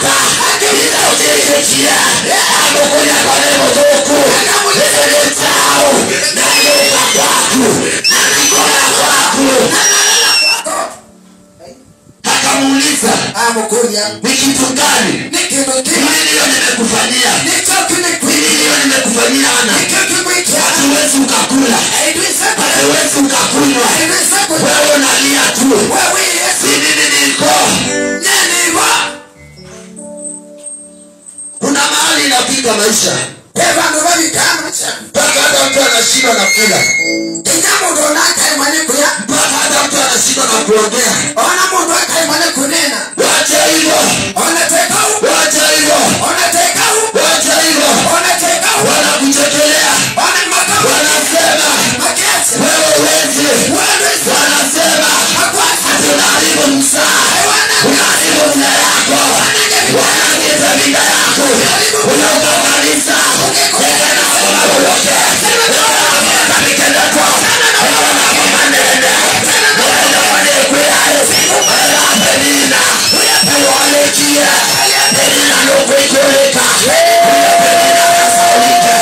hata ila ujejekia amukunya kwa nemo toku lele tao na yoka kwaku na nikona kwaku akamuuliza amukunya ni kitu gani? Ni kitu nilio nimekufanyia ana hatuwezi ukakula hatuwezi ukakunywa wewe unalia tu si nini niko kuna mahali inapika maisha mpaka hata mtu anashindwa na kula mpaka hata mtu anashindwa na kuongea. Wacha hivyo wanakuchekelea wanasema wewe uwezi wanasema tunaharibu msaa unaharibu msaa yako wanagiza vida yako unauka kanisa ekana kama uloke ekana mikenda kwa ekana kama nende mwenda wanekuyae mwenda penina uwalekia penina nukuikulika penina kasaulika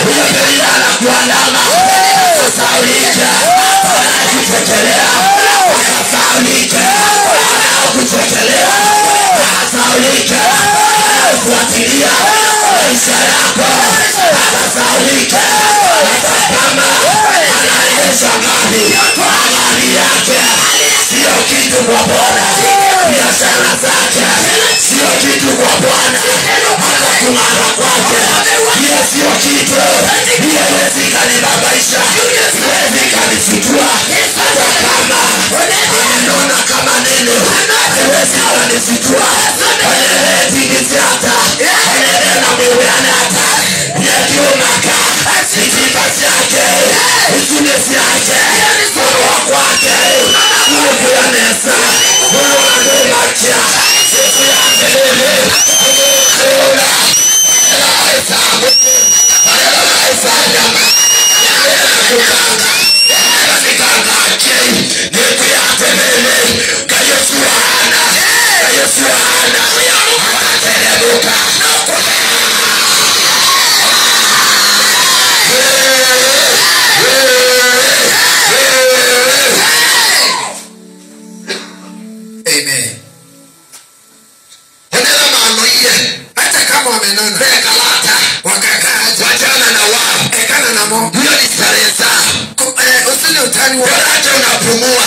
penina nakuandama kasaulika wanakuchekelea kasaulika wanakuchekelea kasaulika wanakufuatilia maisha yako kasaulika kama anaendesha gari magari yake sio kitu kwa Bwana biashara zake sio kitu kwa Bwana hata kung'ara kwake hiyo sio kitu hiyo haiwezi kanibabaisha haiwezi kanisitua hata kama anaona kama neno haiwezi kanisitua tingisiata na mweweane hata yekiumaka sijibasi yake usunesi yake mwewa kwake uwevu ya nesa mwewa nemakia siku ya mbele mwewa elaisa elaisa nyama kukanga nikanga kei neku ya mbele kayesuana anaterebuka amen. Enela maanoie hata kama wamenona bekalata wakakaja wajana na wao ekana na mo hiyo ni starehe zao usini utani wa hata unapumua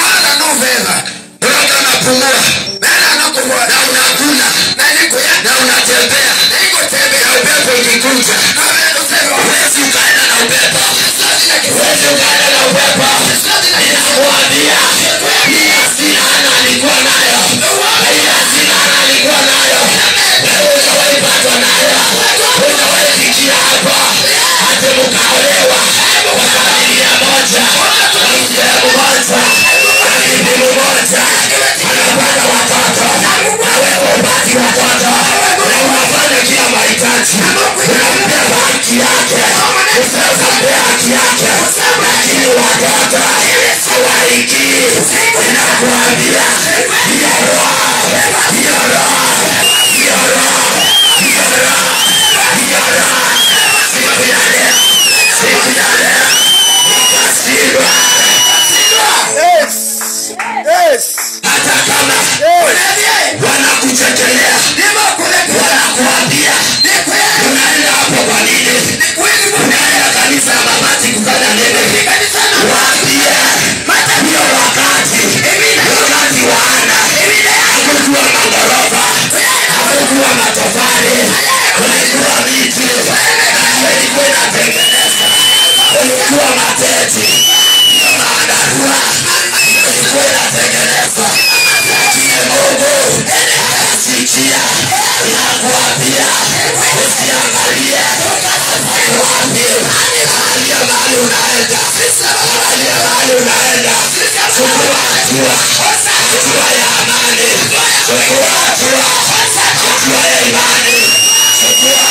ala novela unaga unapumua bela anakuwa na unakula na unatembea upepo ikikuja huwezi ukaenda na upepo ninakuambia hii asina alikuwa nayo wewe utawaipatwa nayo utawaifikia hapa hata mukaolewa kwa familia moja msehemu moja akibimu moja anapata watoto na wewe upati watoto na unafanya kila mahitaji unampea haki yake usipea haki yake lakini watoto hawaiki inakuambia hiyo roho siku ya leo utasindwa hata kama wanakuchekelea wanakuambia unaenda hapo kwa nini unaenda kanisa ya mabati kufanya nini waambie hiyo wakati wana hakukuwa magorofa hakukuwa matofali kulikuwa miti ilikuwa inatengeneza kulikuwa mateti hiyo maandarua ilikuwa inatengeneza lakini Mungu akasikia nakuambia usiangalie nakuambia angalia mahali unaenda chukua hatua ya amani chukua hatua ya imani chukua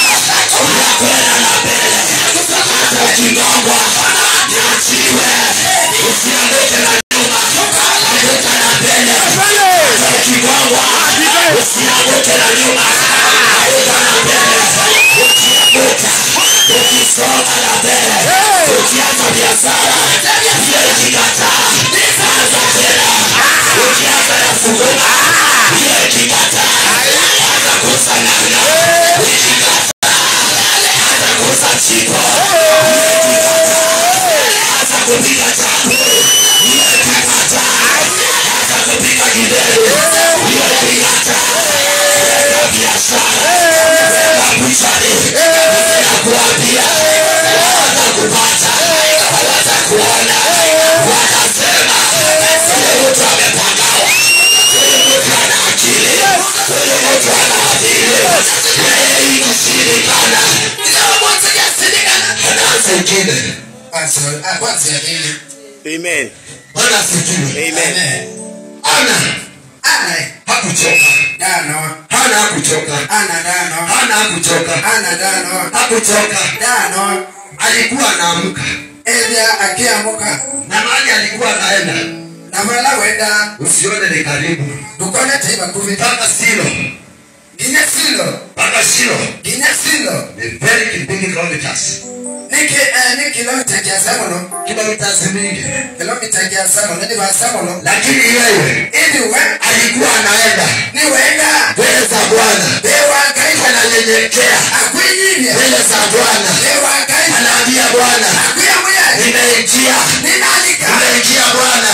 hatua ya kwenda na mbele hata ukigongwa niachiwe usianguke na nyuma anguka na mbele hata ukigongwa nyingine. Kwanza hili. Amen. Bwana asifiwe. Amen. Ana hakuchoka. Dano. Hana hakuchoka. Dano. Hana hakuchoka. Dano. Hakuchoka. Dano. Alikuwa anaamka. Elia akiamuka. Na mahali alikuwa anaenda. Na wala wenda. Usione ni karibu. Dukone taiba kuvi. Paka Silo. Gine Silo. Paka Silo. Gine Silo. Ni very big kilometers. Ni kilomita kiasi mono. Kilometers mingi. Kilomita kiasi mono. Ni basa mono. Lakini yeye alikuwa anaenda. Ni wenda. Mbele za Bwana. Bewa kaisa Ananyenyekea. Akwinyivya. Mbele za Bwana. Bewa kaisa. Anaambia Bwana. Akwiya mwya. Nimeingia. Ninalika. Nimeingia Bwana.